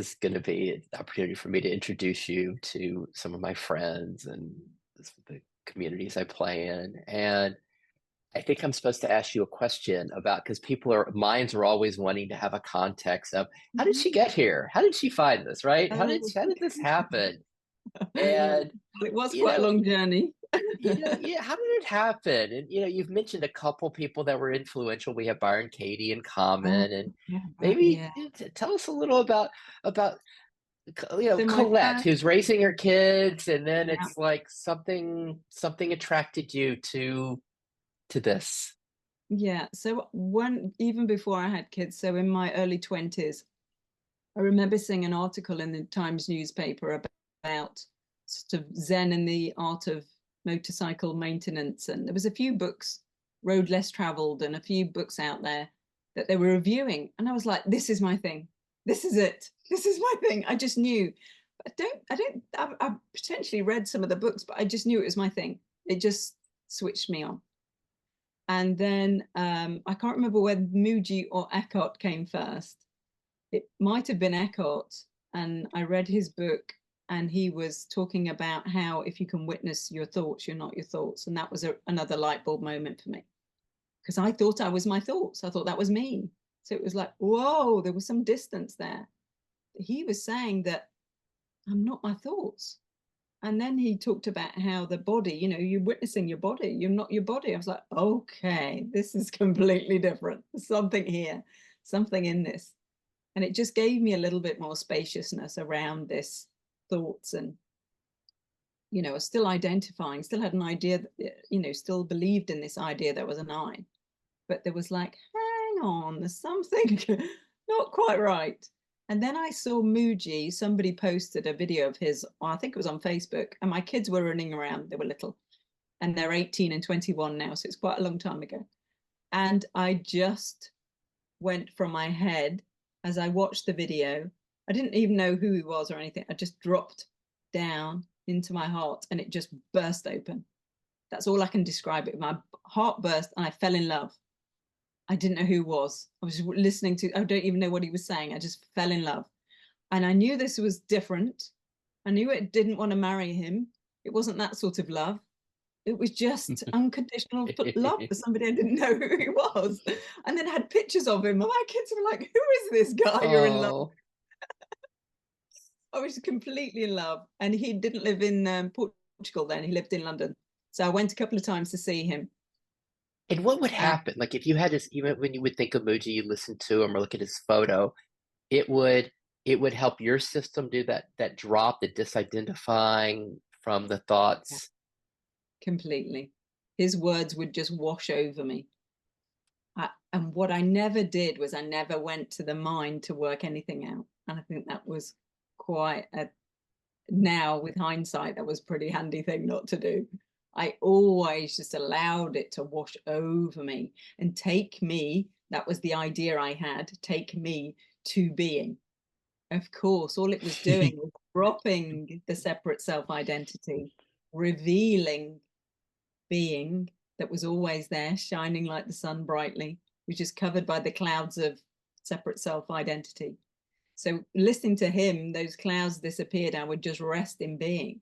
is going to be an opportunity for me to introduce you to some of my friends and the communities I play in. And I think I'm supposed to ask you a question about, because minds are always wanting to have a context of how did Mhm. she get here? How did she find this, right? Oh, How did this happen? well, And, it was you quite a know, long journey. yeah, how did it happen? And you've mentioned a couple people that were influential. We have Byron Katie in Oh, common, and yeah, maybe yeah. tell us a little about So my Collette, first, who's raising her kids, and then yeah, it's like something attracted you to this. yeah. So when even before I had kids, so in my early 20s, I remember seeing an article in the Times newspaper about sort of Zen and the art of motorcycle maintenance. And there was a few books, Road Less Traveled, and a few books out there that they were reviewing. And I was like, this is my thing. This is it. This is my thing. I just knew. I've potentially read some of the books, but I just knew it was my thing. It just switched me on. And then I can't remember whether Muji or Eckhart came first. It might have been Eckhart, and I read his book, and he was talking about how if you can witness your thoughts, you're not your thoughts. And that was another light bulb moment for me because I thought I was my thoughts. I thought that was me. So it was like, whoa, there was some distance there. He was saying that I'm not my thoughts. And then he talked about how the body, you're witnessing your body, you're not your body. I was like, okay, this is completely different. There's something here, something in this. And it just gave me a little bit more spaciousness around this thoughts. And I was still identifying, still had an idea that, still believed in this idea there was an I, but there was like, hang on, there's something not quite right. And then I saw Muji, somebody posted a video of his, I think it was on Facebook, and my kids were running around, they were little, and they're 18 and 21 now, so it's quite a long time ago. And I just went from my head as I watched the video. I didn't even know who he was or anything. I just dropped down into my heart and it just burst open. That's all I can describe it. My heart burst and I fell in love. I didn't know who he was. I was listening to, I don't even know what he was saying. I just fell in love. And I knew this was different. I knew it didn't want to marry him. It wasn't that sort of love. It was just unconditional love for somebody I didn't know who he was. And then I had pictures of him. And my kids were like, who is this guy you're in love with? Oh, I was completely in love. And he didn't live in Portugal then, he lived in London. So I went a couple of times to see him. and what would Uh, happen? Like if you had this, even when you would think of Muji, you listen to him or look at his photo, it would it would help your system do that drop, the disidentifying from the yeah, thoughts. completely. His words would just wash over me. And what I never did was I never went to the mind to work anything out. And I think that was quite a now with hindsight, that was a pretty handy thing not to do. I always just allowed it to wash over me and take me. That was the idea I had, take me to being. Of course, all it was doing was dropping the separate self identity, revealing being that was always there, shining like the sun brightly, which is covered by the clouds of separate self identity. So listening to him, those clouds disappeared. I would just rest in being.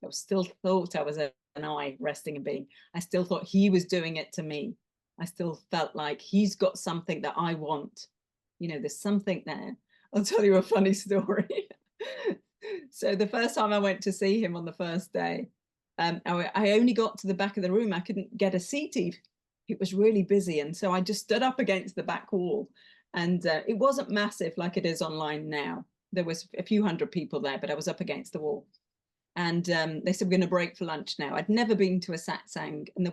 I still thought I was an I resting in being. I still thought he was doing it to me. I still felt like he's got something that I want. There's something there. I'll tell you a funny story. So the first time I went to see him on the first day, I only got to the back of the room. I couldn't get a seat even. It was really busy. And so I just stood up against the back wall. And it wasn't massive like it is online now. There was a few hundred people there, but I was up against the wall. And they said, we're going to break for lunch now. I'd never been to a satsang, and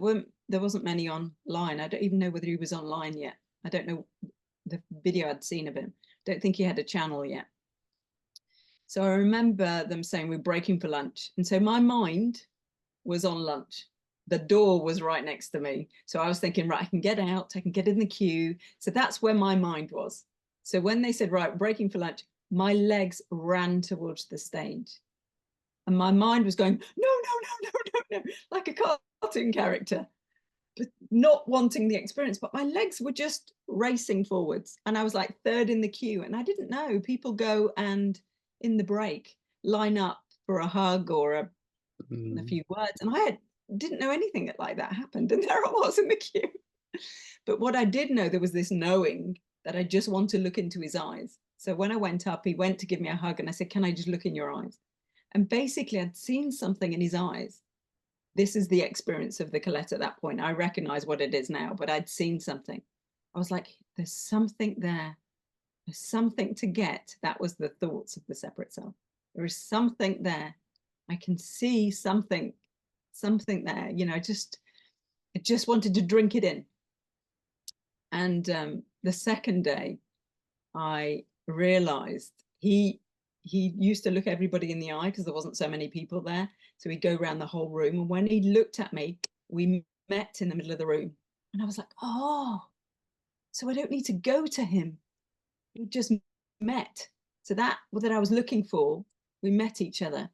there wasn't many online. I don't even know whether he was online yet. I don't know the video I'd seen of him. Don't think he had a channel yet. So I remember them saying we're breaking for lunch. And so my mind was on lunch. The door was right next to me. So I was thinking, right, I can get out, I can get in the queue. So that's where my mind was. So when they said, right, breaking for lunch, my legs ran towards the stage. And my mind was going, no, no, no, no, no, no, like a cartoon character. not wanting the experience, but my legs were just racing forwards. And I was like third in the queue. And I didn't know people go and in the break line up for a hug or a Mm. few words. And didn't know anything like that happened. And there I was in the queue. But what I did know, there was this knowing that I just want to look into his eyes. So when I went up, he went to give me a hug and I said, can I just look in your eyes? And basically I'd seen something in his eyes. This is the experience of the Collette at that point. I recognize what it is now, but I'd seen something. I was like, there's something there. There's something to get. That was the thoughts of the separate self. There is something there. I can see something there. You know, I just wanted to drink it in. And the second day, I realized he used to look everybody in the eye because there wasn't so many people there. So he'd go around the whole room. And when he looked at me, we met in the middle of the room. And I was like, oh, so I don't need to go to him. We just met. So that I was looking for, we met each other.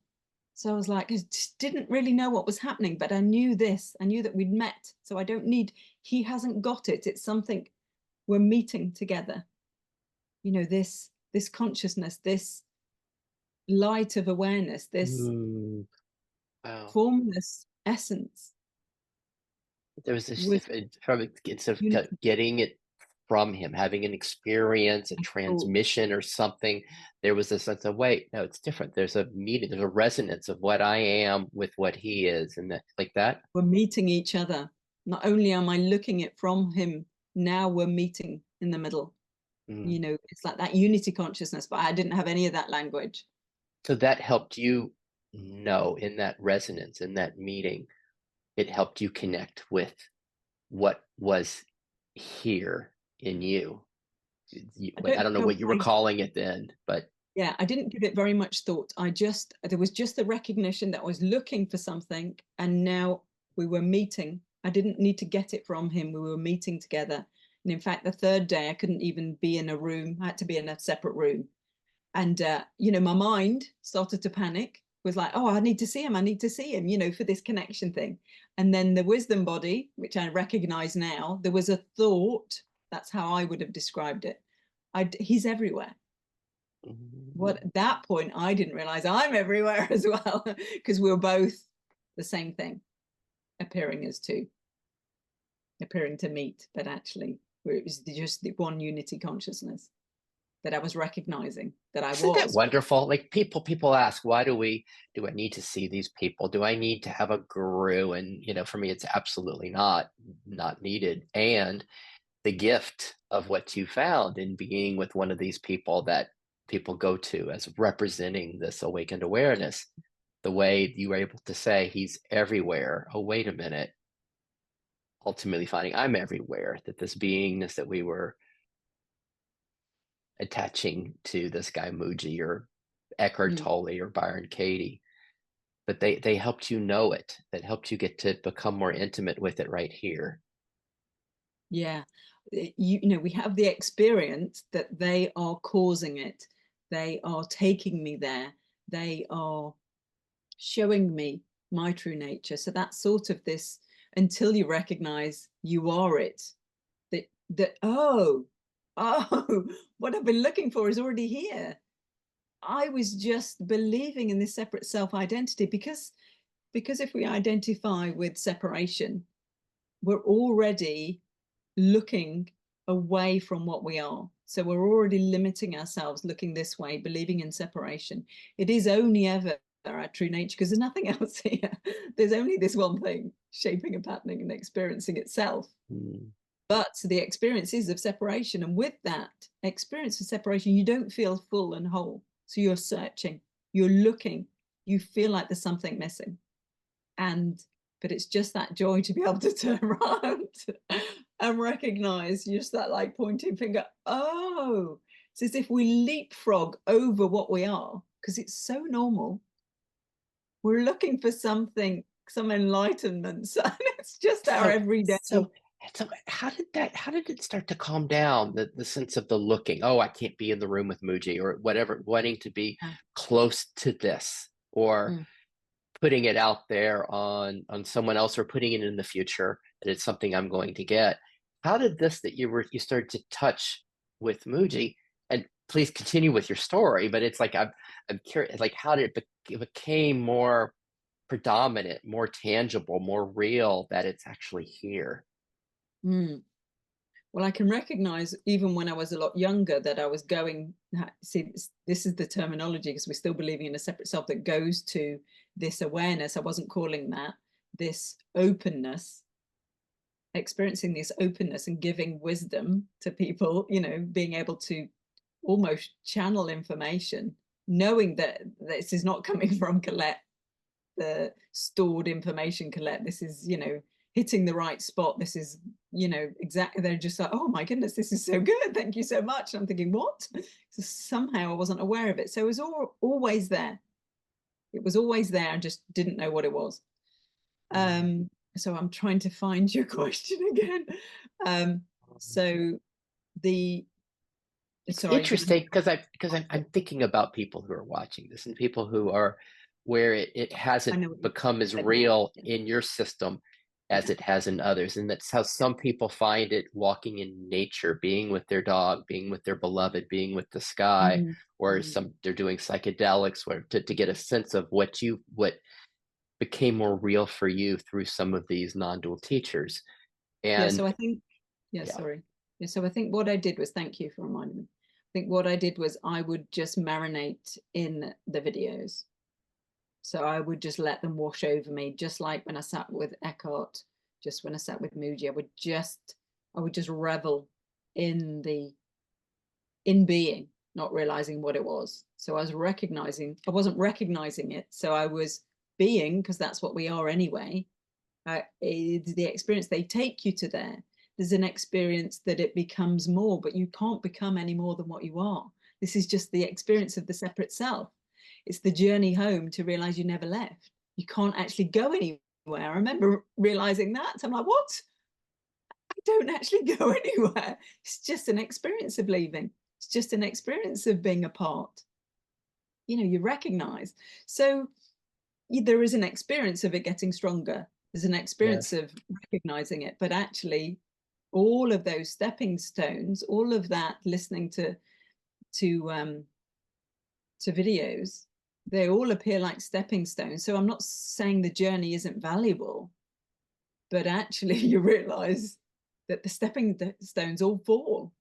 So I was like, I just didn't really know what was happening, but I knew this. I knew that we'd met. So I don't need, he hasn't got it. It's something we're meeting together. You know, this consciousness, this light of awareness, this Mm. Wow. formless essence There was this, was from instead of unity. getting it from him, having an experience, a I thought transmission or something, there was a sense of, wait, no, it's different. There's a meeting, there's a resonance of what I am with what he is, and that, like that. we're meeting each other. Not only am I looking it from him, now we're meeting in the middle. Mm. You know, it's like that unity consciousness, but I didn't have any of that language. So that helped you know in that resonance, in that meeting, it helped you connect with what was here in you. I I don't don't know know what you were calling it then, but yeah, I didn't give it very much thought. There was just the recognition that I was looking for something, and now we were meeting. I didn't need to get it from him. We were meeting together. And in fact, the third day, I couldn't even be in a room. I had to be in a separate room. And, you know, my mind started to panic, was like, oh, I need to see him. I need to see him, you know, for this connection thing. And then the wisdom body, which I recognize now, there was a thought. That's how I would have described it. He's everywhere. What at that point I didn't realize I'm everywhere as well, because we were both the same thing, appearing as two, appearing to meet, but actually it was just the one unity consciousness that I was recognizing that I isn't that was. wonderful? Like people ask, why do I need to see these people? Do I need to have a guru? And for me, it's absolutely not needed. And the gift of what you found in being with one of these people that people go to as representing this awakened awareness, the way you were able to say he's everywhere. Oh, wait a minute. Ultimately finding I'm everywhere, that this beingness that we were attaching to, this guy Muji or Eckhart Mm, Tolle or Byron Katie, but they helped you know it, that helped you get to become more intimate with it right here. yeah. You know, we have the experience that they are causing it. They are taking me there. They are showing me my true nature. So that's sort of this, until you recognize you are it, that oh, what I've been looking for is already here. I was just believing in this separate self-identity because if we identify with separation, we're already looking away from what we are. So we're already limiting ourselves, looking this way, believing in separation. It is only ever our true nature because there's nothing else here. There's only this one thing shaping and patterning and experiencing itself. Mm. But the experience is of separation. And with that experience of separation, you don't feel full and whole. So you're searching, you're looking, you feel like there's something missing. But it's just that joy to be able to turn around and recognize just that like pointing finger. Oh, it's as if we leapfrog over what we are because it's so normal. We're looking for something, some enlightenment. So it's just our So, everyday. so, so, how did it start to calm down? The sense of the looking. Oh, I can't be in the room with Muji or whatever, wanting to be close to this, or Mm. putting it out there on someone else or putting it in the future that it's something I'm going to get. How did this that you started to touch with Muji, and please continue with your story, but it's like I'm curious, like how did it became more predominant, more tangible, more real that it's actually here? Mm. Well, I can recognize even when I was a lot younger that I was going, see, this is the terminology because we're still believing in a separate self that goes to this awareness. I wasn't calling that this openness, experiencing this openness and giving wisdom to people, you know, being able to almost channel information, knowing that this is not coming from Collette, the stored information Collette. This is, you know, hitting the right spot. This is, you know, exactly. They're just like, oh my goodness, this is so good. Thank you so much. And I'm thinking, what? So somehow I wasn't aware of it. So it was always there. It was always there. I just didn't know what it was. So I'm trying to find your question again. So the It's sorry, interesting because I'm thinking about people who are watching this and people who are where it I hasn't know what you become as said now. real in your system as Yeah. it has in others. And that's how some people find it walking in nature, being with their dog, being with their beloved, being with the sky, Mm, or mm. some they're doing psychedelics where to get a sense of what became more real for you through some of these non-dual teachers. Yeah, And so I think, yeah, yeah. sorry. Yeah, so I think what I did was, thank you for reminding me. I think what I did was I would just marinate in the videos. So I would just let them wash over me, just like when I sat with Eckhart, just when I sat with Muji, I would just revel in in being, not realizing what it was. So I wasn't recognizing it. So I was being, because that's what we are anyway. It's the experience, they take you to there. There's an experience that it becomes more, but you can't become any more than what you are. This is just the experience of the separate self. It's the journey home to realize you never left. You can't actually go anywhere. I remember realizing that. I'm like, what? I don't actually go anywhere. It's just an experience of leaving. It's just an experience of being apart. You know, you recognize. So there is an experience of it getting stronger. There's an experience Yes. of recognizing it, but actually all of those stepping stones, all of that listening to videos, they all appear like stepping stones. So I'm not saying the journey isn't valuable, but actually you realize that the stepping stones all fall,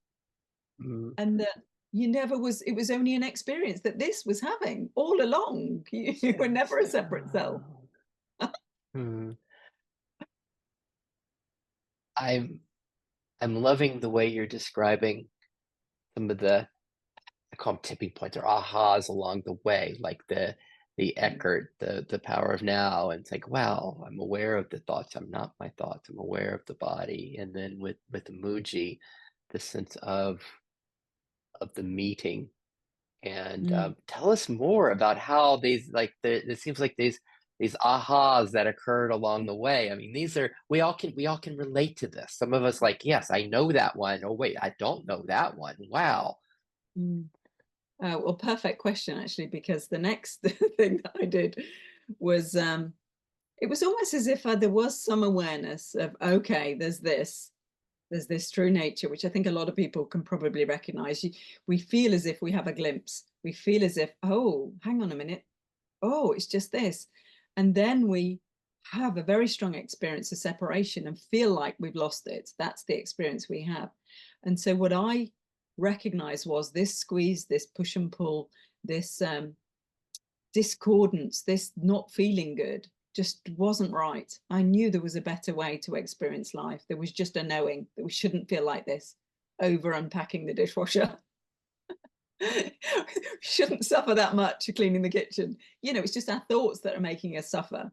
Mm, and that you never was, it was only an experience that this was having all along. You were never a separate self. mm. I'm I'm loving the way you're describing some of the I call them tipping points or ahas along the way, like the Eckhart, the power of now. And it's like, wow, I'm aware of the thoughts. I'm not my thoughts. I'm aware of the body. And then with the Muji, the sense of the meeting. And Mm. tell us more about how these like it seems like these ahas that occurred along the way. I mean, these are we all can relate to this. Some of us like, yes, I know that one. Oh wait, I don't know that one. Wow. Mm. Well, perfect question actually, because the next thing that I did was it was almost as if there was some awareness of, okay, there's this true nature, which I think a lot of people can probably recognize. We feel as if we have a glimpse. We feel as if, oh, hang on a minute. Oh, it's just this. And then we have a very strong experience of separation and feel like we've lost it. That's the experience we have. And so what I recognized was this squeeze, this push and pull, this discordance, this not feeling good just wasn't right. I knew there was a better way to experience life. There was just a knowing that we shouldn't feel like this over unpacking the dishwasher. Shouldn't suffer that much cleaning the kitchen. You know, it's just our thoughts that are making us suffer.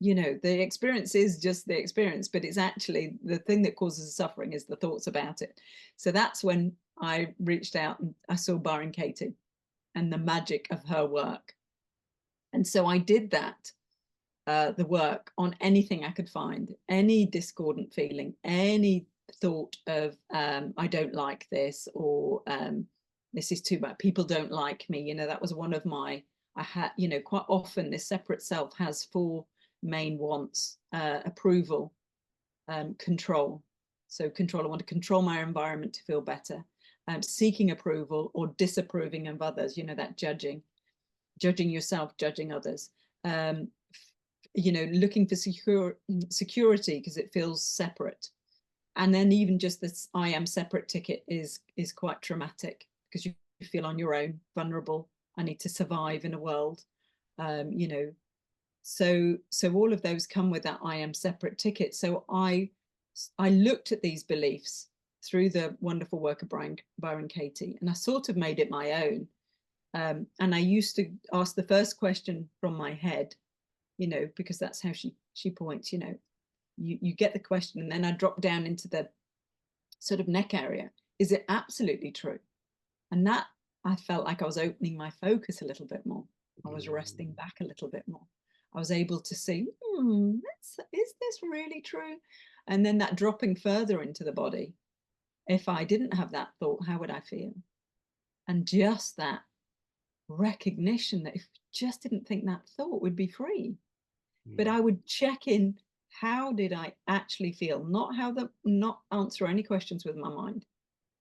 You know, the experience is just the experience, but it's actually the thing that causes suffering is the thoughts about it. So that's when I reached out and I saw Byron Katie and the magic of her work. And so I did that, the work on anything I could find, any discordant feeling, any thought of I don't like this, or this is too bad, people don't like me. You know, that was one of my I had, you know, quite often this separate self has four main wants: approval, control. So control, I want to control my environment to feel better. Seeking approval or disapproving of others, you know, that judging yourself, judging others. You know, looking for security because it feels separate. And then even just this I am separate ticket is quite traumatic because you feel on your own, vulnerable. I need to survive in a world, you know. So all of those come with that I am separate ticket. So I looked at these beliefs through the wonderful work of Byron Katie, and I sort of made it my own. And I used to ask the first question from my head, you know, because that's how she points, you know, you get the question, and then I drop down into the sort of neck area. Is it absolutely true? And that, I felt like I was opening my focus a little bit more. I was resting back a little bit more. I was able to see, is this really true? And then that dropping further into the body. If I didn't have that thought, how would I feel? And just that recognition that if I just didn't think that thought would be free, but I would check in, how did I actually feel? Not answer any questions with my mind.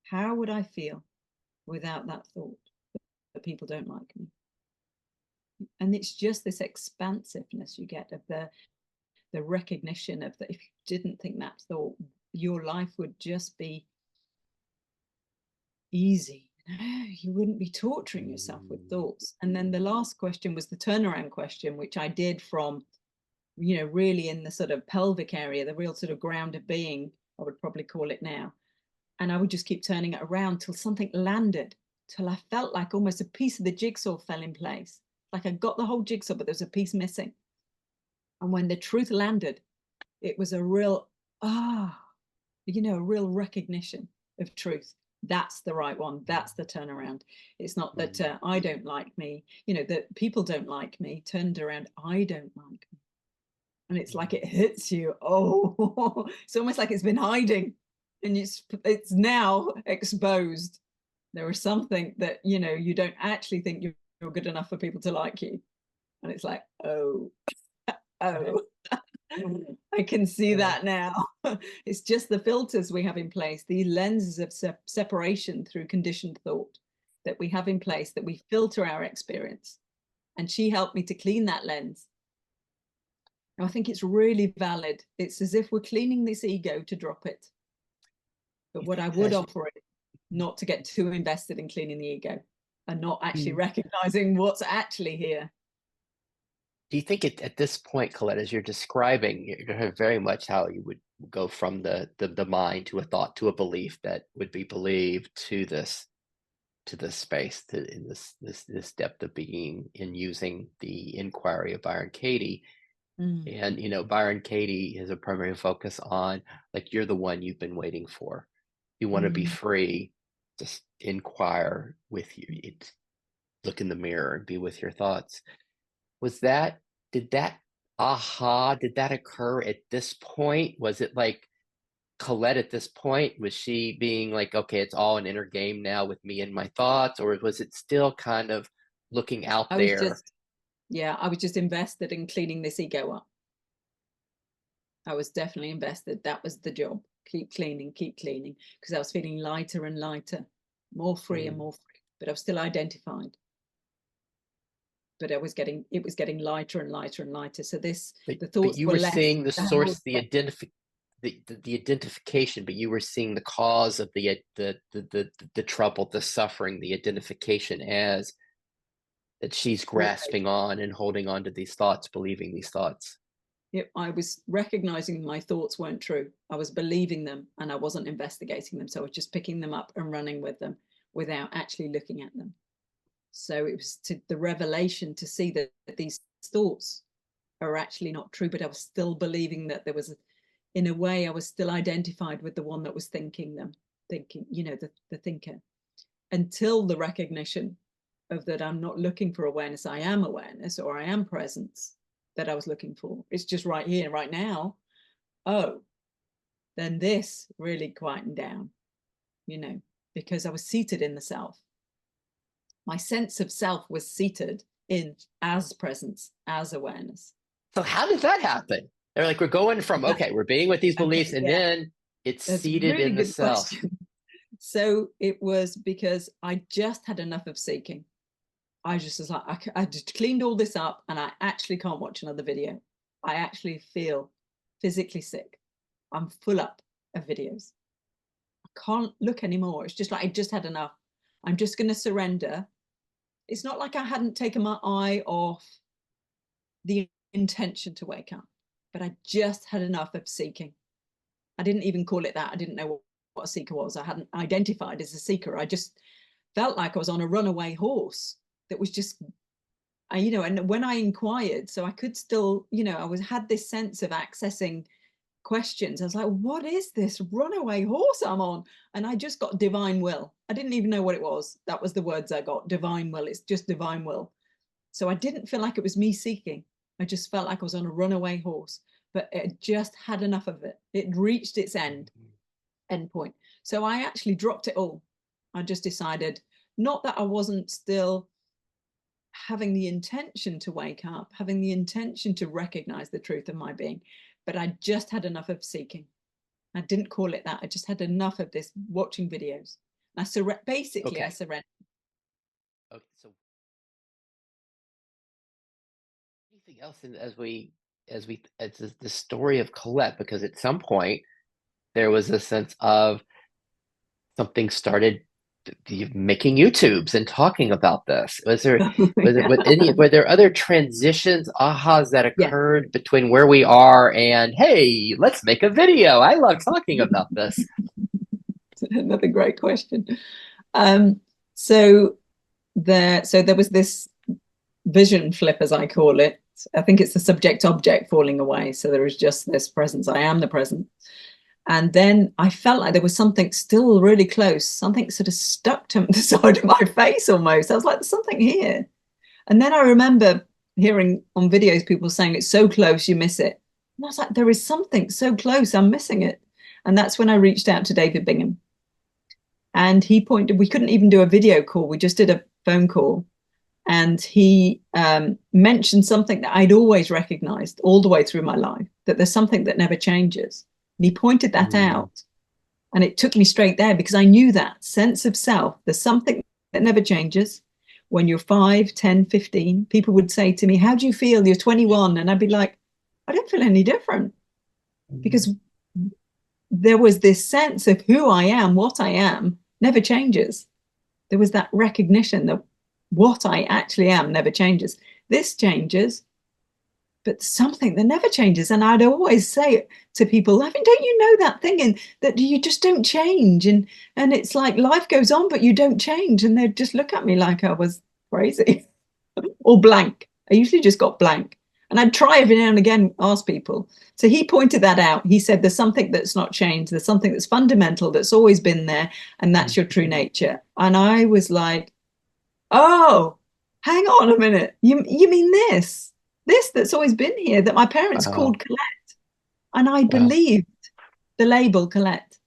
How would I feel without that thought that people don't like me? And it's just this expansiveness you get of the recognition of that if you didn't think that thought, your life would just be easy. You wouldn't be torturing yourself with thoughts. And then the last question was the turnaround question, which I did from, you know, really in the sort of pelvic area, the real sort of ground of being, I would probably call it now. And I would just keep turning it around till something landed, till I felt like almost a piece of the jigsaw fell in place. Like I got the whole jigsaw, but there was a piece missing. And when the truth landed, it was a real, you know, a real recognition of truth. That's the right one. That's the turnaround. It's not that I don't like me, you know, that people don't like me. Turned around, I don't like me. And it's like it hits you. Oh, it's almost like it's been hiding, and it's now exposed. There is something that, you know, you don't actually think you're good enough for people to like you, and it's like, oh, I can see that now. It's just the filters we have in place, the lenses of separation through conditioned thought that we have in place, that we filter our experience. And she helped me to clean that lens. And I think it's really valid. It's as if we're cleaning this ego to drop it. But what I would offer it, not to get too invested in cleaning the ego and not actually recognizing what's actually here. Do you think at this point, Colette, as you're describing, you're very much how you would go from the mind to a thought to a belief that would be believed to this space, in this depth of being, in using the inquiry of Byron Katie. And, you know, Byron Katie has a primary focus on, like, you're the one you've been waiting for. You want to be free, just inquire with you. Look in the mirror and be with your thoughts. Did that occur at this point? Was it like Collette at this point? Was she being like, okay, it's all an inner game now with me and my thoughts? Or was it still kind of looking out there? I was just invested in cleaning this ego up. I was definitely invested. That was the job. Keep cleaning, because I was feeling lighter and lighter, more free and more free, but I was still identified. But it was getting lighter and lighter and lighter. So the thoughts but you were were less. seeing the source, the identification, but you were seeing the cause of the trouble, the suffering, the identification as that she's grasping on and holding on to these thoughts, believing these thoughts. I was recognizing my thoughts weren't true. I was believing them and I wasn't investigating them. So I was just picking them up and running with them without actually looking at them. So it was the revelation to see that these thoughts are actually not true, but I was still believing that there was, in a way, I was still identified with the one that was thinking, you know, the thinker, until the recognition of that I'm not looking for awareness, I am awareness, or I am presence that I was looking for. It's just right here, right now. Oh, then this really quietened down, you know, because I was seated in the self. My sense of self was seated in as presence, as awareness. So how did that happen? They're like, we're going from, okay, we're being with these beliefs, and then it's That's a seated really in the good self. question. So it was because I just had enough of seeking. I just was like, I just cleaned all this up and I actually can't watch another video. I actually feel physically sick. I'm full up of videos. I can't look anymore. It's just like, I just had enough. I'm just going to surrender. It's not like I hadn't taken my eye off the intention to wake up, but I just had enough of seeking. I didn't even call it that. I didn't know what a seeker was. I hadn't identified as a seeker. I just felt like I was on a runaway horse that was just, and when I inquired, so I could still, had this sense of accessing questions. I was like, what is this runaway horse I'm on? And I just got divine will. I didn't even know what it was. That was the words I got, divine will. It's just divine will. So I didn't feel like it was me seeking. I just felt like I was on a runaway horse, but it just had enough of it. It reached its end point. So I actually dropped it all. I just decided, not that I wasn't still having the intention to wake up, having the intention to recognize the truth of my being, but I just had enough of seeking. I didn't call it that. I just had enough of this watching videos. I surrendered. Okay, so anything else as the story of Collette, because at some point there was a sense of something started making YouTubes and talking about this. Were there other transitions, ahas that occurred between where we are and, hey, let's make a video? I love talking about this. Another great question. So there was this vision flip, as I call it. I think it's the subject object falling away. So there was just this presence. I am the present. And then I felt like there was something still really close, something sort of stuck to the side of my face almost. I was like, there's something here. And then I remember hearing on videos people saying it's so close, you miss it. And I was like, there is something so close, I'm missing it. And that's when I reached out to David Bingham. And he pointed, we couldn't even do a video call. We just did a phone call. And he mentioned something that I'd always recognized all the way through my life, that there's something that never changes. And he pointed that out. And it took me straight there because I knew that sense of self. There's something that never changes. When you're 5, 10, 15, people would say to me, how do you feel? You're 21. And I'd be like, I don't feel any different. Because there was this sense of who I am, what I am, never changes. There was that recognition that what I actually am never changes. This changes, but something that never changes. And I'd always say to people, I mean, don't you know that thing, and that you just don't change? And it's like life goes on, but you don't change. And they'd just look at me like I was crazy or blank. I usually just got blank. And I'd try every now and again, ask people. So he pointed that out. He said, there's something that's not changed. There's something that's fundamental, that's always been there. And that's your true nature. And I was like, oh, hang on a minute. You mean this that's always been here, that my parents called Collette. And I believed the label Collette.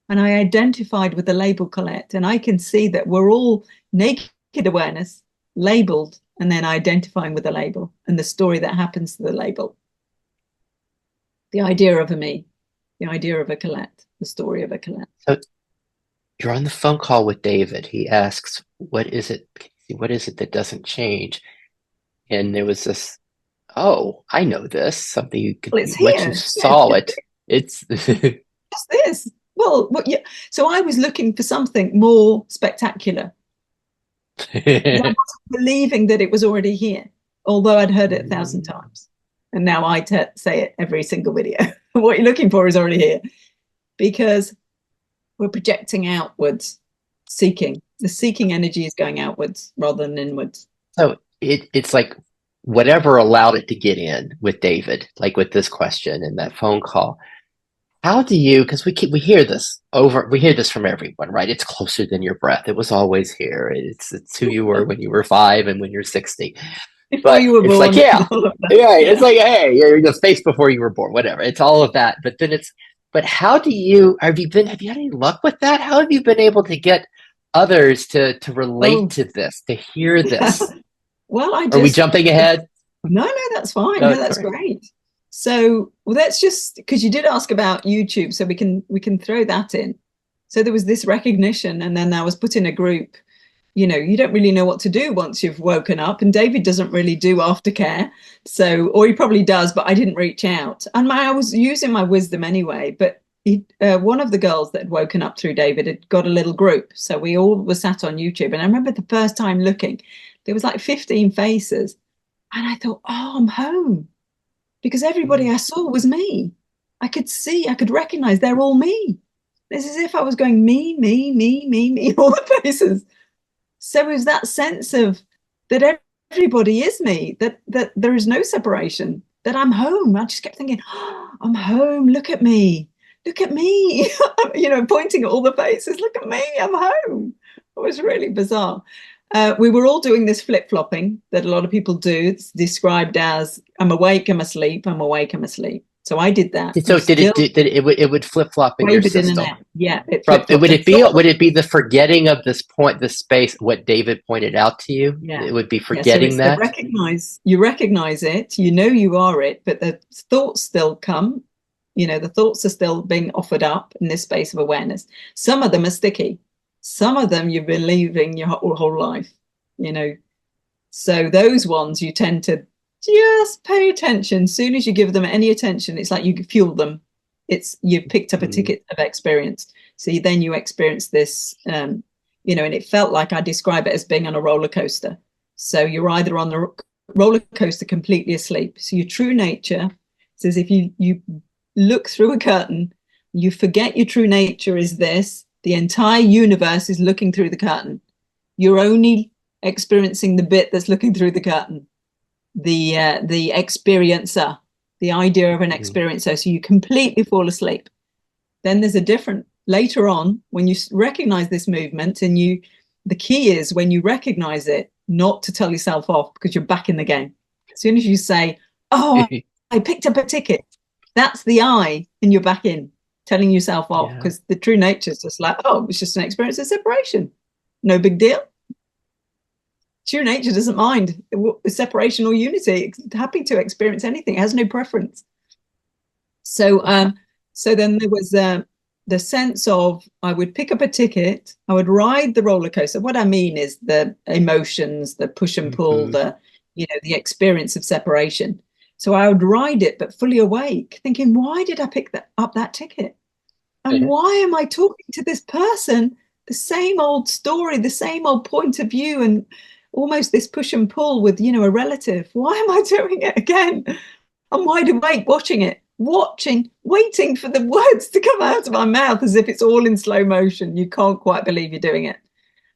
And I identified with the label Collette. And I can see that we're all naked awareness, labeled, and then identifying with the label and the story that happens to the label. The idea of a me, the idea of a Collette, the story of a Collette. So you're on the phone call with David. He asks, what is it that doesn't change? And there was this, oh, I know this, something you could, well, it's once here. you saw it, it's what's this? Well, yeah. So I was looking for something more spectacular. I wasn't believing that it was already here, although I'd heard it 1,000 times. And now I say it every single video. What you're looking for is already here, because we're projecting outwards, seeking. The seeking energy is going outwards rather than inwards. So it's like whatever allowed it to get in with David, like with this question and that phone call. How do you, because we hear this from everyone, right? It's closer than your breath. It was always here. It's who you were when you were 5 and when you're 60. Before you were born. Like, it's like, hey, you're the space before you were born, whatever. It's all of that. But then but how do you, have you had any luck with that? How have you been able to get others to relate to this, to hear this? Well, Are we jumping ahead? No, that's fine. No, No, it's that's all right. great. So, well, that's just because you did ask about YouTube, so we can throw that in. So there was this recognition, and then I was put in a group. You don't really know what to do once you've woken up, and David doesn't really do aftercare, so, or he probably does, but I didn't reach out, and I was using my wisdom anyway. But one of the girls that had woken up through David had got a little group, so we all were sat on YouTube, and I remember the first time looking, there was like 15 faces, and I thought, oh, I'm home, because everybody I saw was me. I could recognize they're all me. It's as if I was going me, all the faces. So it was that sense of that everybody is me, that there is no separation, that I'm home. I just kept thinking, oh, I'm home. Look at me. Look at me. Pointing at all the faces. Look at me. I'm home. It was really bizarre. We were all doing this flip-flopping that a lot of people do. It's described as I'm awake, I'm asleep, I'm awake, I'm asleep. So I did that. So it would flip flop in your Wavered in and system? out. Yeah, it From flip-flopped. would it be the forgetting of this space, what David pointed out to you? Yeah. It would be Yeah, so forgetting it's the that. you recognize it, you are it, but the thoughts still come. The thoughts are still being offered up in this space of awareness. Some of them are sticky. Some of them you've been leaving your whole life, So those ones you tend to just pay attention. As soon as you give them any attention, it's like you fuel them. You've picked up a ticket of experience. So then you experience this, and it felt like I describe it as being on a roller coaster. So you're either on the roller coaster completely asleep. So your true nature is as if you look through a curtain, you forget your true nature is this. The entire universe is looking through the curtain. You're only experiencing the bit that's looking through the curtain. The experiencer, the idea of an experiencer. So you completely fall asleep. Then there's a different later on when you recognize this movement, and the key is when you recognize it, not to tell yourself off, because you're back in the game. As soon as you say, oh, I picked up a ticket, that's the I, and you're back in, telling yourself off, because the true nature is just like, oh, it's just an experience of separation. No big deal. True nature doesn't mind separation or unity. It's happy to experience anything. It has no preference. So then there was the sense of I would pick up a ticket, I would ride the roller coaster. What I mean is the emotions, the push and pull, the experience of separation. So I would ride it, but fully awake, thinking, why did I pick up that ticket? And why am I talking to this person? The same old story, the same old point of view, and almost this push and pull with, a relative. Why am I doing it again? I'm wide awake watching it, waiting for the words to come out of my mouth as if it's all in slow motion. You can't quite believe you're doing it.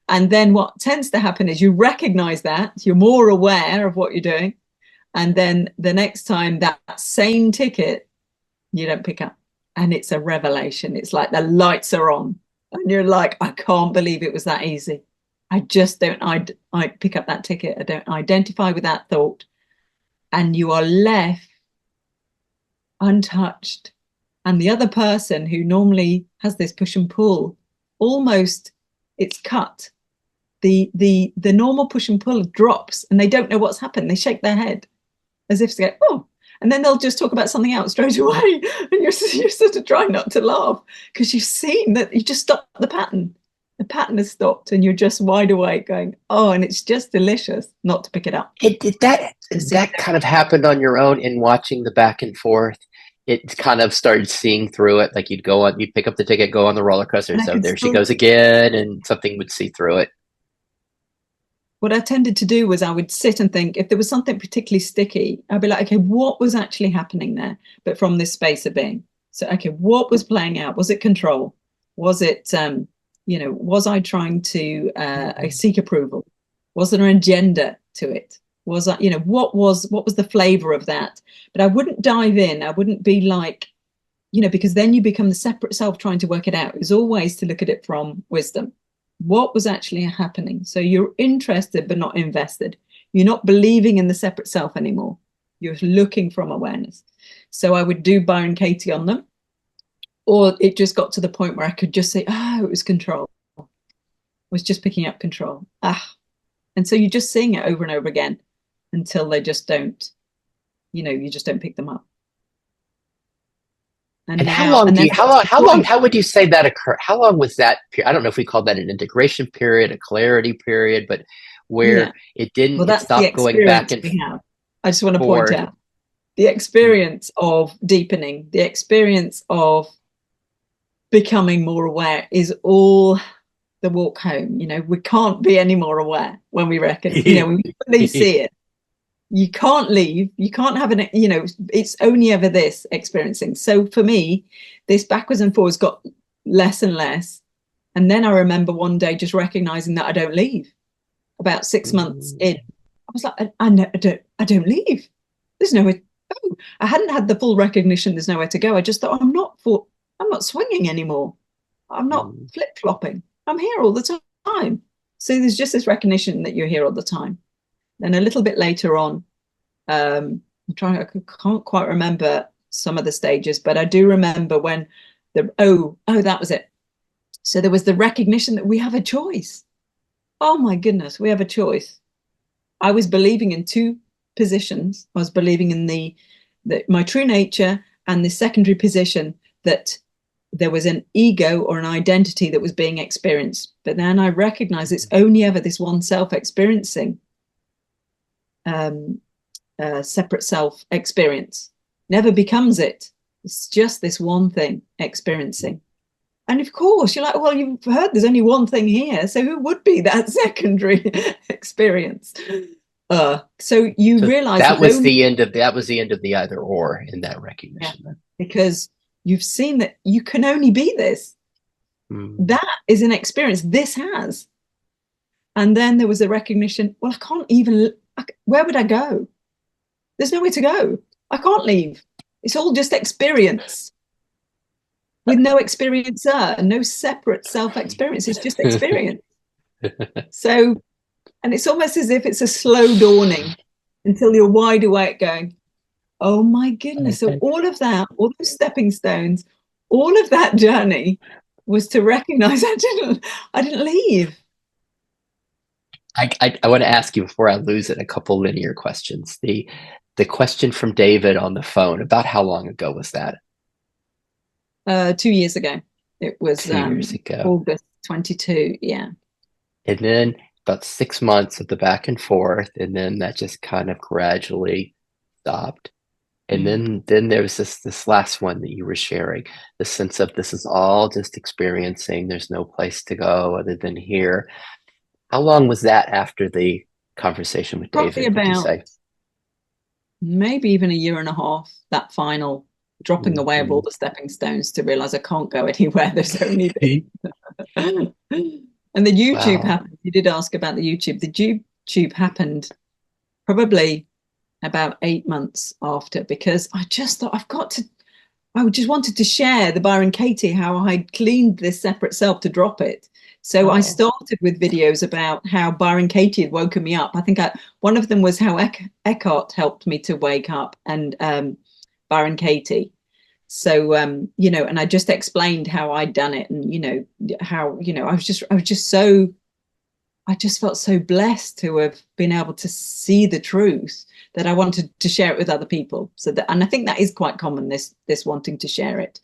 And then what tends to happen is you recognize that, you're more aware of what you're doing. And then the next time that same ticket, you don't pick up. And it's a revelation. It's like the lights are on. And you're like, I can't believe it was that easy. I just don't, I pick up that ticket. I don't identify with that thought. And you are left untouched. And the other person who normally has this push and pull, almost it's cut. The normal push and pull drops and they don't know what's happened. They shake their head as if to go, oh, and then they'll just talk about something else straight away. And you're sort of trying not to laugh because you've seen that you just stopped the pattern. The pattern has stopped and you're just wide awake going, oh, and it's just delicious not to pick it up. That kind of happened on your own in watching the back and forth. It kind of started seeing through it. Like you'd pick up the ticket, go on the roller coaster. So there she goes again, and something would see through it. What I tended to do was I would sit and think, if there was something particularly sticky, I'd be like, okay, what was actually happening there? But from this space of being. So, okay, what was playing out? Was it control? Was it, was I trying to seek approval? Was there an agenda to it? Was I, what was the flavor of that? But I wouldn't dive in. I wouldn't be like, because then you become the separate self trying to work it out. It was always to look at it from wisdom. What was actually happening? So you're interested but not invested. You're not believing in the separate self anymore. You're looking from awareness. So I would do Byron Katie on them, or it just got to the point where I could just say, it was control. I was just picking up control. And so you're just seeing it over and over again. until they just don't, you just don't pick them up. And how long how would you say that occurred? How long was that period? I don't know if we call that an integration period, a clarity period, but where well, it that's the stopped going back experience and we have. I just want to point forth. out the experience of deepening, the experience of becoming more aware is all the walk home. We can't be any more aware when we reckon, when we really see it. You can't leave. You can't have it's only ever this experiencing. So for me, this backwards and forwards got less and less. And then I remember one day just recognizing that I don't leave. About 6 months in, I was like, I don't leave. There's nowhere to go. I hadn't had the full recognition there's nowhere to go. I just thought, I'm not swinging anymore. I'm not flip-flopping. I'm here all the time. So there's just this recognition that you're here all the time. Then a little bit later on, I can't quite remember some of the stages, but I do remember when that was it. So there was the recognition that we have a choice. Oh my goodness, we have a choice. I was believing in two positions. I was believing in my true nature and the secondary position that there was an ego or an identity that was being experienced. But then I recognized it's only ever this one self experiencing separate self experience. Never becomes it. It's just this one thing experiencing. And of course, you're like, well, you've heard there's only one thing here. So who would be that secondary experience? So you realize that was the end of the either or in that recognition. Yeah, because you've seen that you can only be this. That is an experience this has. And then there was a recognition, well, I can't even, where would I go? There's nowhere to go. I can't leave. It's all just experience with no experiencer and no separate self-experience. It's just experience. So, and it's almost as if it's a slow dawning until you're wide awake going, oh my goodness. So all of that, all those stepping stones, all of that journey was to recognize I didn't leave. I want to ask you before I lose it a couple linear questions. The question from David on the phone, about how long ago was that? 2 years ago. It was 2 years ago. August 22, yeah. And then about 6 months of the back and forth, and then that just kind of gradually stopped. And then there was this last one that you were sharing, the sense of this is all just experiencing. There's no place to go other than here. How long was that after the conversation with Probably David, would you say? Maybe even a year and a half, that final dropping away of all the stepping stones to realize I can't go anywhere. There's only this. And the YouTube happened. You did ask about the YouTube. The YouTube happened probably about 8 months after, because I just thought I just wanted to share the Byron Katie, how I cleaned this separate self to drop it. So I started with videos about how Byron Katie had woken me up. I think one of them was how Eckhart helped me to wake up, and Byron Katie. So, and I just explained how I'd done it, and, how, I just felt so blessed to have been able to see the truth that I wanted to share it with other people. And I think that is quite common, this wanting to share it.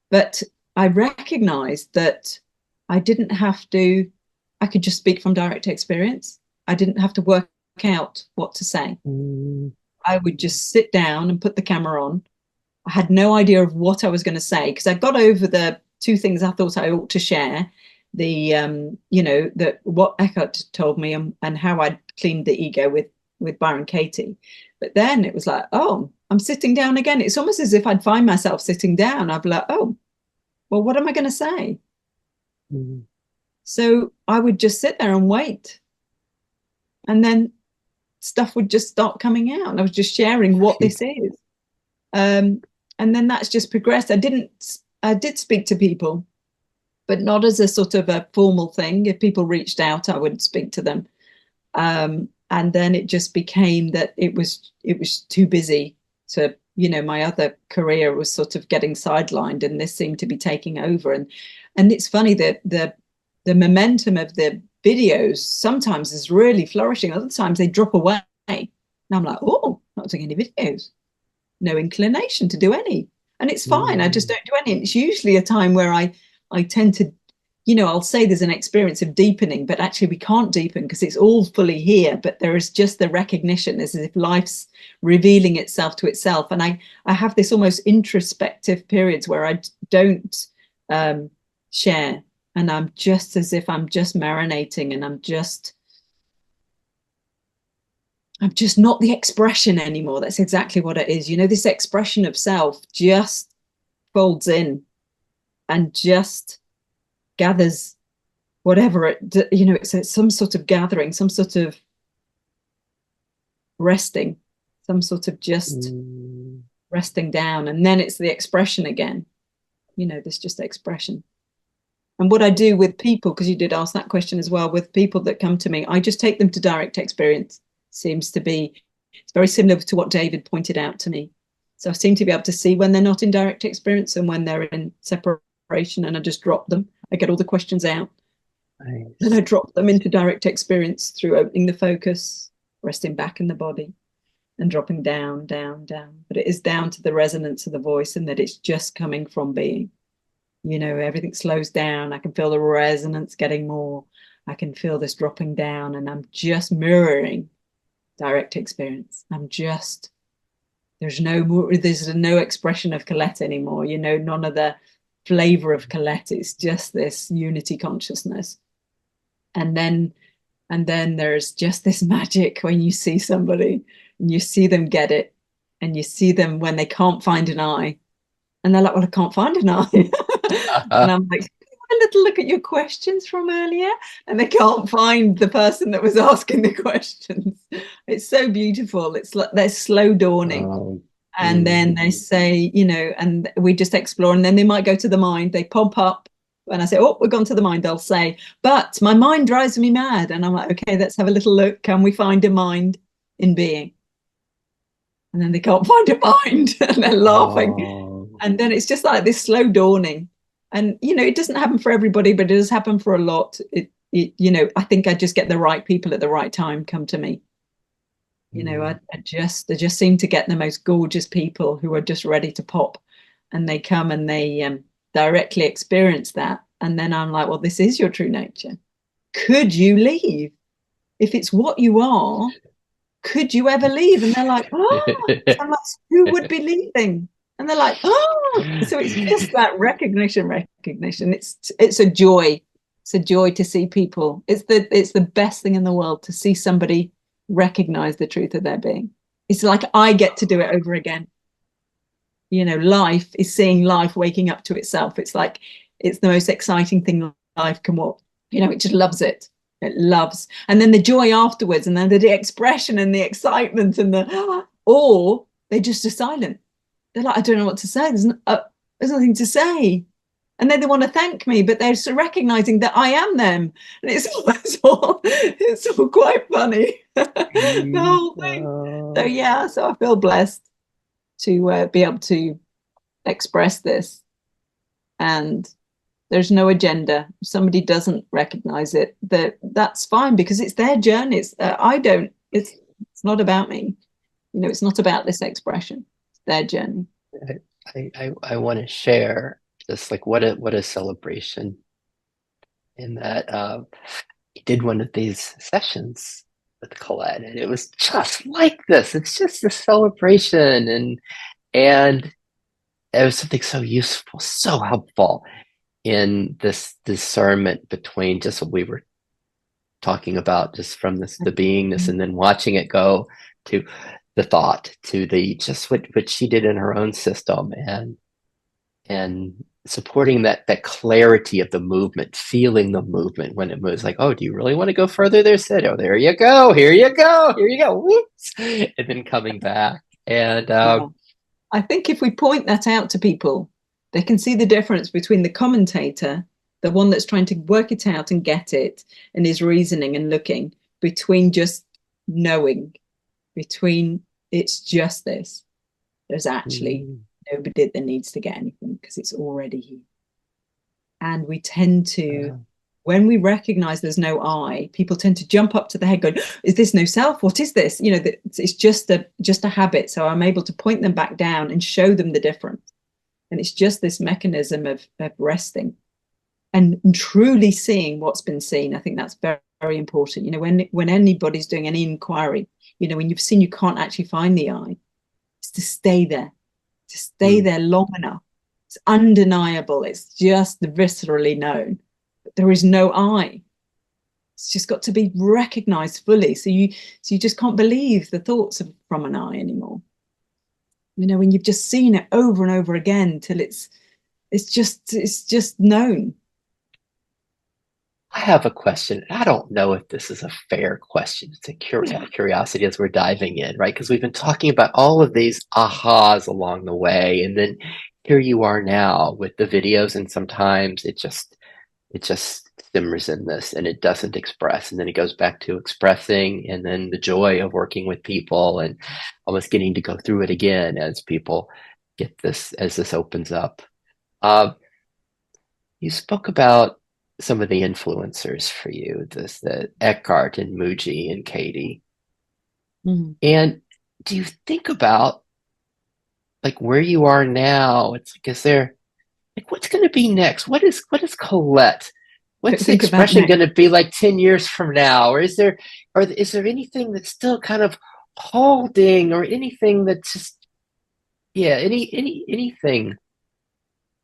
But I recognized that I didn't have to, I could just speak from direct experience. I didn't have to work out what to say. I would just sit down and put the camera on. I had no idea of what I was going to say, because I got over the two things I thought I ought to share. What Eckhart told me and how I'd cleaned the ego with Byron Katie. But then it was like, oh, I'm sitting down again. It's almost as if I'd find myself sitting down. I'd be like, oh, well, what am I going to say? So I would just sit there and wait. And then stuff would just start coming out. And I was just sharing what this is. And then that's just progressed. I did speak to people, but not as a sort of a formal thing. If people reached out, I would speak to them. And then it just became that it was too busy to, my other career was sort of getting sidelined, and this seemed to be taking over. And it's funny that the momentum of the videos sometimes is really flourishing. Other times they drop away. And I'm like, oh, not doing any videos, no inclination to do any. And it's fine. I just Mm. don't do any. And it's usually a time where I tend to, I'll say there's an experience of deepening, but actually we can't deepen because it's all fully here. But there is just the recognition as if life's revealing itself to itself. And I have this almost introspective periods where I don't share. And I'm just as if I'm just marinating, and I'm just not the expression anymore. That's exactly what it is. This expression of self just folds in and just gathers whatever it's some sort of gathering, some sort of resting, some sort of just Mm. resting down. And then it's the expression again. There's just expression. And what I do with people, because you did ask that question as well, with people that come to me, I just take them to direct experience. Seems to be, it's very similar to what David pointed out to me. So I seem to be able to see when they're not in direct experience and when they're in separation, and I just drop them. I get all the questions out. Nice. Then I drop them into direct experience through opening the focus, resting back in the body, and dropping down, down, down. But it is down to the resonance of the voice, and that it's just coming from being. Everything slows down. I can feel the resonance getting more. I can feel this dropping down, and I'm just mirroring direct experience. There's no expression of Collette anymore, none of the flavor of Collette. It's just this unity consciousness. And then there's just this magic when you see somebody and you see them get it, and you see them when they can't find an eye, and they're like, well, I can't find an eye. And I'm like, a little look at your questions from earlier, and they can't find the person that was asking the questions. It's so beautiful. It's like they're slow dawning. And then they say, and we just explore, and then they might go to the mind. They pop up, and I say, oh, we're gone to the mind. They'll say, but my mind drives me mad. And I'm like, okay, let's have a little look. Can we find a mind in being? And then they can't find a mind, and they're laughing. Oh. And then it's just like this slow dawning. And, it doesn't happen for everybody, but it does happen for a lot. I think I just get the right people at the right time come to me. I just seem to get the most gorgeous people who are just ready to pop, and they come and they directly experience that. And then I'm like, well, this is your true nature. Could you leave? If it's what you are, could you ever leave? And they're like, oh, I'm like, who would be leaving? And they're like, oh, so it's just that recognition. It's a joy. It's a joy to see people. It's the best thing in the world to see somebody recognize the truth of their being. It's like I get to do it over again. Life is seeing life waking up to itself. It's like it's the most exciting thing life can want. It just loves it. It loves. And then the joy afterwards, and then the expression and the excitement and or they just are silent. They're like, I don't know what to say. There's nothing to say. And then they want to thank me, but they're recognizing that I am them. And it's all quite funny. The whole thing. So I feel blessed to be able to express this. And there's no agenda. If somebody doesn't recognize it, that's fine, because it's their journey. It's not about me. It's not about this expression. It's their journey. I want to share just like what a celebration in that he did one of these sessions with Collette, and it was just like this. It's just a celebration, and it was something so useful, so helpful in this discernment between just what we were talking about, just from the beingness, and then watching it go to the thought, to the just what she did in her own system, and supporting that clarity of the movement, feeling the movement when it moves. Like, oh, do you really want to go further there, Sid? Oh, there you go. Here you go. Here you go. Whoops. And then coming back. And I think if we point that out to people, they can see the difference between the commentator, the one that's trying to work it out and get it and is reasoning and looking, between just knowing, between it's just this. There's actually nobody that needs to get anything, because it's already here. And we tend to when we recognize there's no I, people tend to jump up to the head going, is this no self? What is this? You know, it's just a habit. So I'm able to point them back down and show them the difference. And it's just this mechanism of resting and truly seeing what's been seen. I think that's very, very important. You know, when anybody's doing any inquiry, you know, when you've seen you can't actually find the I, it's to stay there long enough. It's undeniable. It's just viscerally known. But there is no I. It's just got to be recognized fully. So you just can't believe the thoughts from an I anymore. You know, when you've just seen it over and over again till it's just known. I have a question. I don't know if this is a fair question. It's a curiosity as we're diving in, right? Because we've been talking about all of these ahas along the way, and then here you are now with the videos, and sometimes it just simmers in this and it doesn't express, and then it goes back to expressing, and then the joy of working with people and almost getting to go through it again as people get this, as this opens up. You spoke about some of the influencers for you, the Eckhart and Muji and Katie. Mm-hmm. And do you think about like where you are now? It's like, is there like what's going to be next? What is Collette? What's the expression going to be like 10 years from now? Or is there anything that's still kind of holding, or anything that's just, yeah, anything?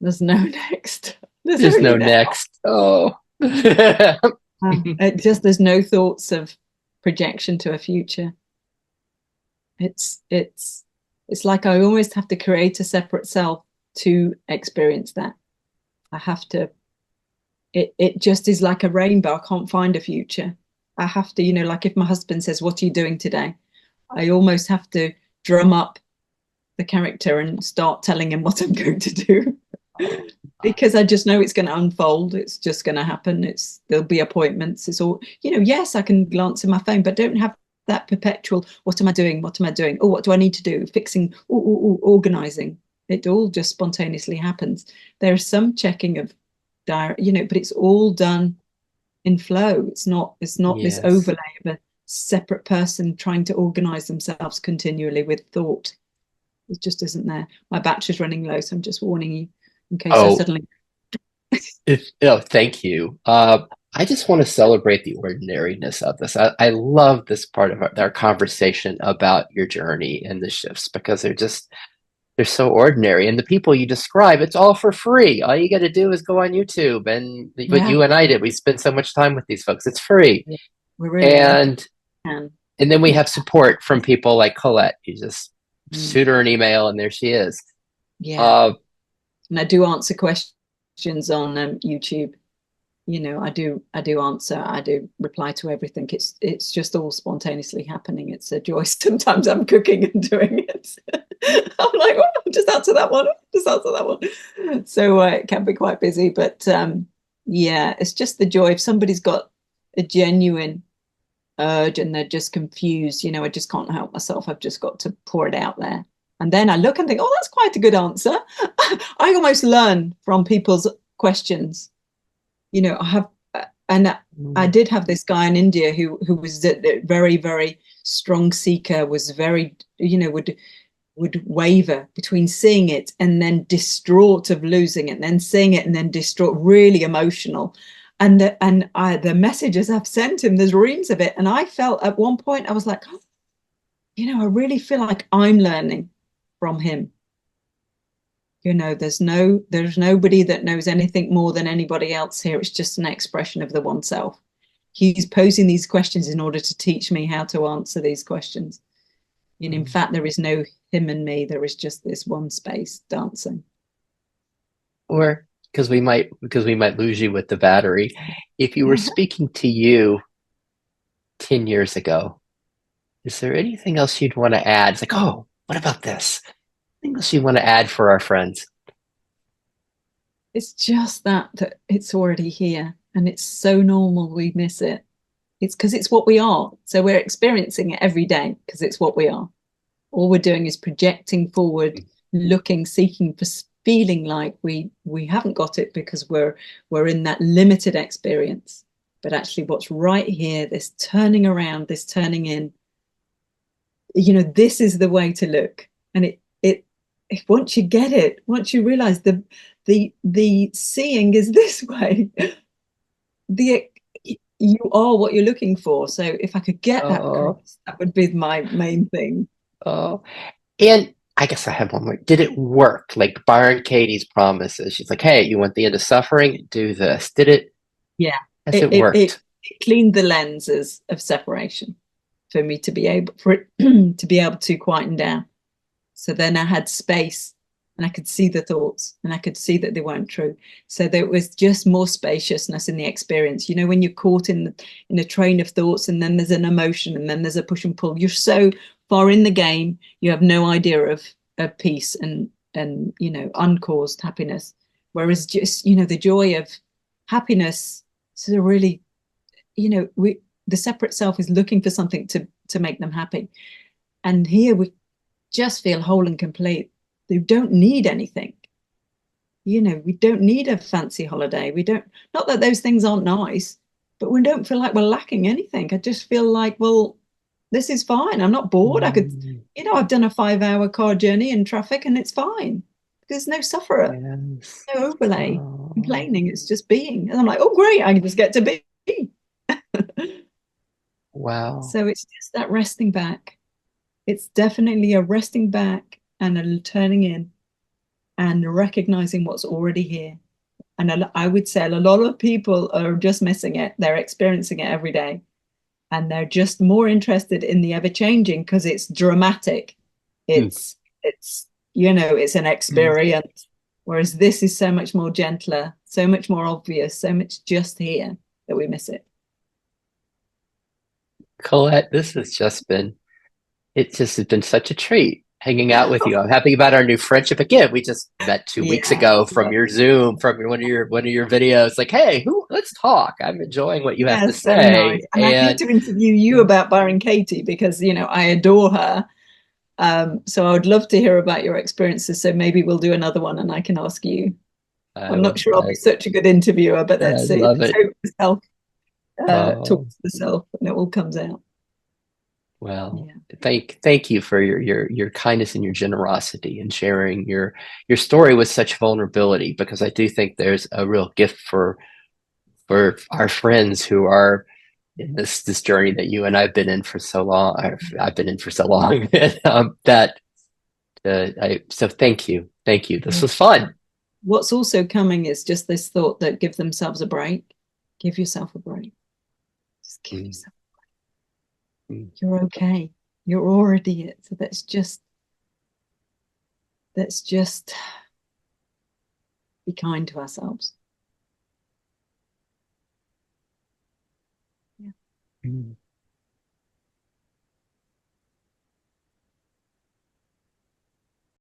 There's no next. There's no next. Oh. There's no thoughts of projection to a future. It's like I almost have to create a separate self to experience that. I have to, it just is like a rainbow. I can't find a future. I have to, you know, like if my husband says, what are you doing today? I almost have to drum up the character and start telling him what I'm going to do. Because I just know it's going to unfold. It's just going to happen. There'll be appointments. It's all, you know, yes, I can glance at my phone, but don't have that perpetual, what am I doing? What am I doing? Oh, what do I need to do? Fixing, organizing. It all just spontaneously happens. There's some checking of you know, but it's all done in flow. It's not yes. This overlay of a separate person trying to organize themselves continually with thought. It just isn't there. My battery's running low, so I'm just warning you in case I suddenly. Thank you. I just want to celebrate the ordinariness of this. I love this part of our conversation about your journey and the shifts, because they're so ordinary. And the people you describe, it's all for free. All you got to do is go on YouTube, and what you and I did, we spend so much time with these folks. It's free. Yeah, we're really and then we have support from people like Collette. You just shoot her an email and there she is. Yeah. And I do answer questions on YouTube. You know, I do answer, I do reply to everything. It's just all spontaneously happening. It's a joy. Sometimes I'm cooking and doing it. I'm like, oh, just answer that one. So it can be quite busy, but yeah, it's just the joy. If somebody's got a genuine urge and they're just confused, you know, I just can't help myself. I've just got to pour it out there. And then I look and think, oh, that's quite a good answer. I almost learn from people's questions. You know, I did have this guy in India who was a very, very strong seeker, was very, you know, would waver between seeing it and then distraught of losing it, and then seeing it and then distraught, really emotional. And the messages I've sent him, there's reams of it. And I felt at one point, I was like, oh, you know, I really feel like I'm learning from him. You know, there's nobody that knows anything more than anybody else here. It's just an expression of the oneself. He's posing these questions in order to teach me how to answer these questions. And in fact, there is no him and me. There is just this one space dancing. Or because we might lose you with the battery. If you were speaking to you 10 years ago, is there anything else you'd want to add? It's like, oh, what about this? Anything else you want to add for our friends? It's just that it's already here, and it's so normal we miss it. It's because it's what we are. So we're experiencing it every day because it's what we are. All we're doing is projecting forward, looking, seeking for feeling like we haven't got it because we're in that limited experience. But actually what's right here, this turning around, this turning in, you know, this is the way to look. And it once you get it, once you realize the seeing is this way, the you are what you're looking for. So if I could get that Oh, across, that would be my main thing. oh. And I guess I have one more. Did it work? Like Byron Katie's promises. She's like, hey, you want the end of suffering? Do this. Did it? Yeah, Has it it it, it, worked? it cleaned the lenses of separation for me to be able for it to be able to quieten down. So then I had space and I could see the thoughts and I could see that they weren't true. So there was just more spaciousness in the experience. You know, when you're caught in a train of thoughts and then there's an emotion and then there's a push and pull, you're so far in the game, you have no idea of peace and you know, uncaused happiness. Whereas just, you know, the joy of happiness is a really, you know, the separate self is looking for something to make them happy. And here we just feel whole and complete. They don't need anything. You know, we don't need a fancy holiday. We don't, not that those things aren't nice, but we don't feel like we're lacking anything. I just feel like, well, this is fine. I'm not bored. I could, Mm, you know, I've done a 5-hour car journey in traffic and it's fine. There's no sufferer, yes. no overlay, Oh, complaining. It's just being. And I'm like, oh, great. I can just get to be. wow. So it's just that resting back. It's definitely a resting back and a turning in and recognizing what's already here. And I would say a lot of people are just missing it. They're experiencing it every day. And they're just more interested in the ever changing because it's dramatic. Mm, It's you know, it's an mm. experience. Whereas this is so much more gentler, so much more obvious, so much just here that we miss it. Colette, this has just been, it just has been such a treat hanging out with you. I'm happy about our new friendship. Again, we just met 2 weeks Yeah, ago it's from your lovely. Zoom, from one of your videos. Like, hey, let's talk. I'm enjoying what you have Yeah, to so nice. say. And I need And to interview you yeah, about Byron Katie because, you know, I adore her. So I would love to hear about your experiences. So maybe we'll do another one and I can ask you. I'm not sure I'll be such a good interviewer, but I let's see. love Let's it. hope the self Oh, talks to the self and it all comes out. well, Yeah. thank you for your kindness and your generosity and sharing your story with such vulnerability, because I do think there's a real gift for our friends who are in this journey that you and I've been in for so long. I've been in for so long that so thank you. This Yeah. was fun. What's also coming is just this thought that give themselves a break. Give yourself a break. Just give Mm, yourself. mm. You're okay. You're already it. So let's just be kind to ourselves. Yeah. Mm.